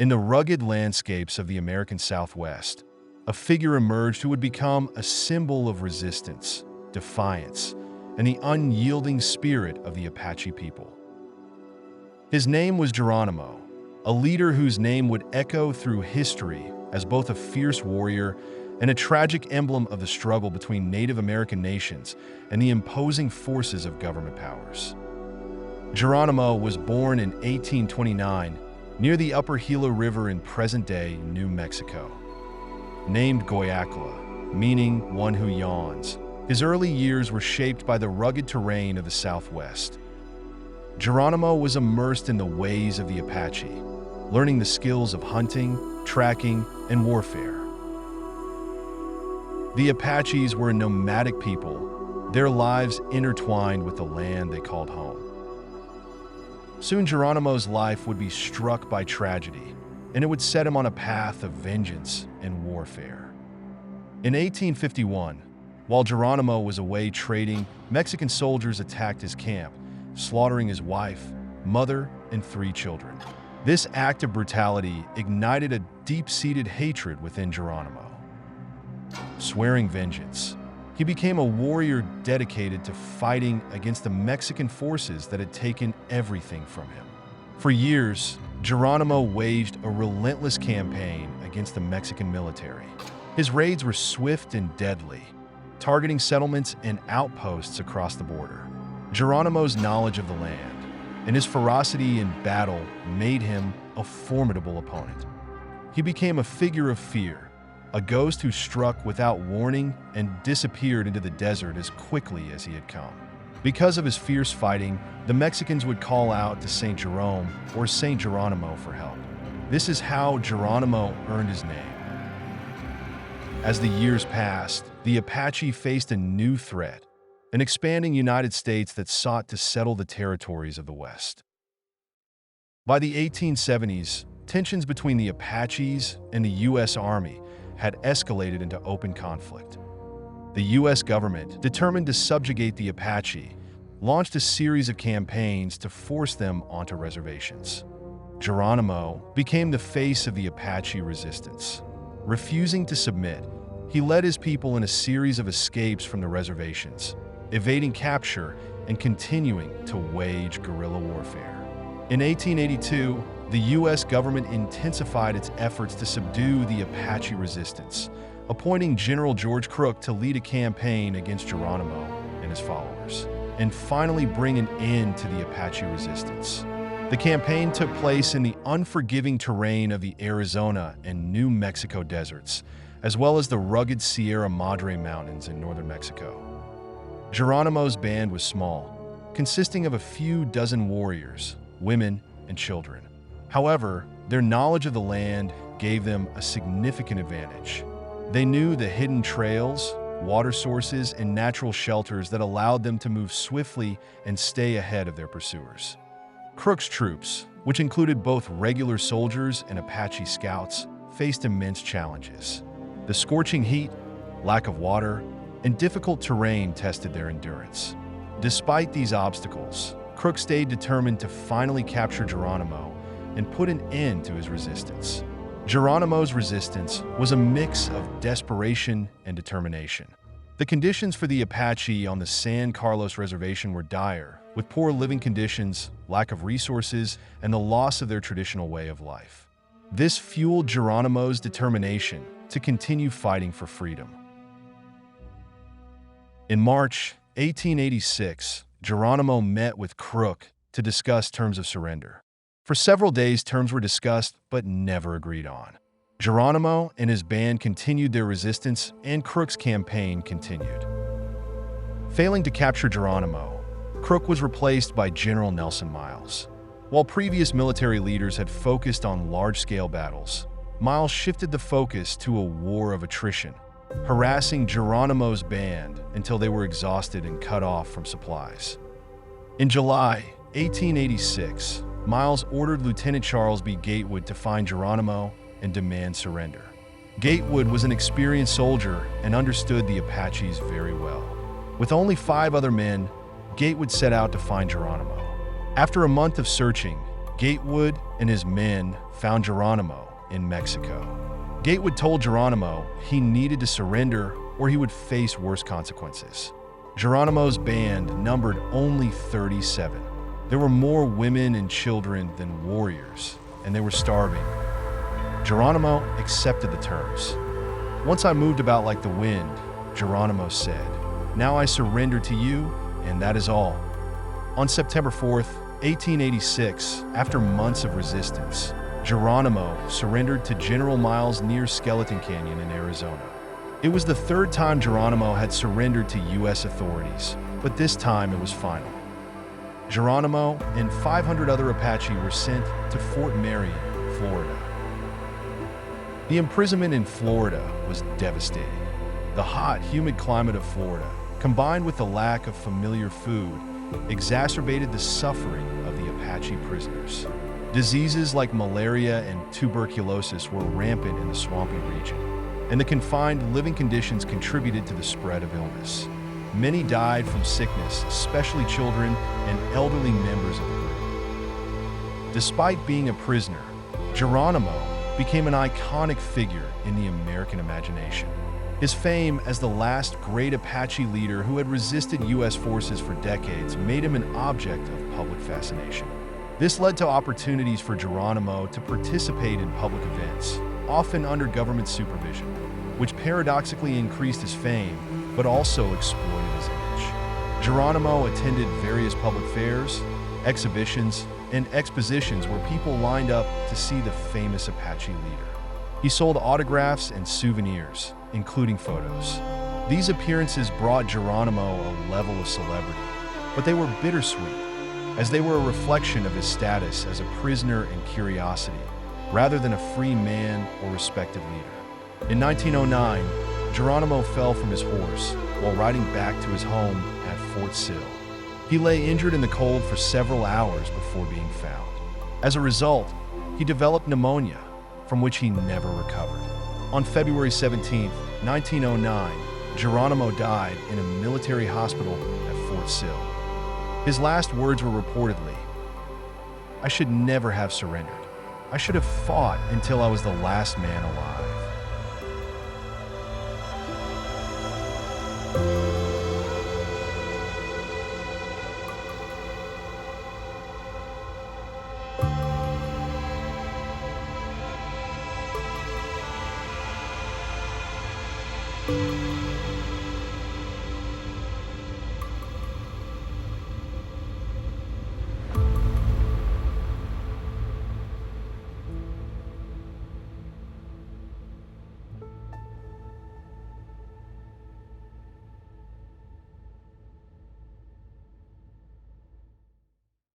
In the rugged landscapes of the American Southwest, a figure emerged who would become a symbol of resistance, defiance, and the unyielding spirit of the Apache people. His name was Geronimo, a leader whose name would echo through history as both a fierce warrior and a tragic emblem of the struggle between Native American nations and the imposing forces of government powers. Geronimo was born in 1829 near the Upper Gila River in present-day New Mexico. Named Goyakla, meaning one who yawns, his early years were shaped by the rugged terrain of the Southwest. Geronimo was immersed in the ways of the Apache, learning the skills of hunting, tracking, and warfare. The Apaches were a nomadic people, their lives intertwined with the land they called home. Soon Geronimo's life would be struck by tragedy, and it would set him on a path of vengeance and warfare. In 1851, while Geronimo was away trading, Mexican soldiers attacked his camp, slaughtering his wife, mother, and 3 children. This act of brutality ignited a deep-seated hatred within Geronimo. Swearing vengeance, he became a warrior dedicated to fighting against the Mexican forces that had taken everything from him. For years, Geronimo waged a relentless campaign against the Mexican military. His raids were swift and deadly, targeting settlements and outposts across the border. Geronimo's knowledge of the land and his ferocity in battle made him a formidable opponent. He became a figure of fear, a ghost who struck without warning and disappeared into the desert as quickly as he had come. Because of his fierce fighting, the Mexicans would call out to Saint Jerome or Saint Geronimo for help. This is how Geronimo earned his name. As the years passed, the Apache faced a new threat, an expanding United States that sought to settle the territories of the West. By the 1870s, tensions between the Apaches and the U.S. Army had escalated into open conflict. The U.S. government, determined to subjugate the Apache, launched a series of campaigns to force them onto reservations. Geronimo became the face of the Apache resistance. Refusing to submit, he led his people in a series of escapes from the reservations, evading capture and continuing to wage guerrilla warfare. In 1882, the U.S. government intensified its efforts to subdue the Apache resistance, appointing General George Crook to lead a campaign against Geronimo and his followers, and finally bring an end to the Apache resistance. The campaign took place in the unforgiving terrain of the Arizona and New Mexico deserts, as well as the rugged Sierra Madre Mountains in northern Mexico. Geronimo's band was small, consisting of a few dozen warriors, women, and children. However, their knowledge of the land gave them a significant advantage. They knew the hidden trails, water sources, and natural shelters that allowed them to move swiftly and stay ahead of their pursuers. Crook's troops, which included both regular soldiers and Apache scouts, faced immense challenges. The scorching heat, lack of water, and difficult terrain tested their endurance. Despite these obstacles, Crook stayed determined to finally capture Geronimo and put an end to his resistance. Geronimo's resistance was a mix of desperation and determination. The conditions for the Apache on the San Carlos Reservation were dire, with poor living conditions, lack of resources, and the loss of their traditional way of life. This fueled Geronimo's determination to continue fighting for freedom. In March 1886, Geronimo met with Crook to discuss terms of surrender. For several days, terms were discussed but never agreed on. Geronimo and his band continued their resistance, and Crook's campaign continued. Failing to capture Geronimo, Crook was replaced by General Nelson Miles. While previous military leaders had focused on large-scale battles, Miles shifted the focus to a war of attrition, harassing Geronimo's band until they were exhausted and cut off from supplies. In July 1886, Miles ordered Lieutenant Charles B. Gatewood to find Geronimo and demand surrender. Gatewood was an experienced soldier and understood the Apaches very well. With only 5 other men, Gatewood set out to find Geronimo. After a month of searching, Gatewood and his men found Geronimo in Mexico. Gatewood told Geronimo he needed to surrender or he would face worse consequences. Geronimo's band numbered only 37. There were more women and children than warriors, and they were starving. Geronimo accepted the terms. "Once I moved about like the wind," Geronimo said. "Now I surrender to you, and that is all." On September 4th, 1886, after months of resistance, Geronimo surrendered to General Miles near Skeleton Canyon in Arizona. It was the third time Geronimo had surrendered to U.S. authorities, but this time it was final. Geronimo and 500 other Apache were sent to Fort Marion, Florida. The imprisonment in Florida was devastating. The hot, humid climate of Florida, combined with the lack of familiar food, exacerbated the suffering of the Apache prisoners. Diseases like malaria and tuberculosis were rampant in the swampy region, and the confined living conditions contributed to the spread of illness. Many died from sickness, especially children and elderly members of the group. Despite being a prisoner, Geronimo became an iconic figure in the American imagination. His fame as the last great Apache leader who had resisted U.S. forces for decades made him an object of public fascination. This led to opportunities for Geronimo to participate in public events, often under government supervision, which paradoxically increased his fame, but also exploited his image. Geronimo attended various public fairs, exhibitions, and expositions where people lined up to see the famous Apache leader. He sold autographs and souvenirs, including photos. These appearances brought Geronimo a level of celebrity, but they were bittersweet, as they were a reflection of his status as a prisoner and curiosity, rather than a free man or respected leader. In 1909, Geronimo fell from his horse while riding back to his home at Fort Sill. He lay injured in the cold for several hours before being found. As a result, he developed pneumonia, from which he never recovered. On February 17, 1909, Geronimo died in a military hospital at Fort Sill. His last words were reportedly, "I should never have surrendered. I should have fought until I was the last man alive."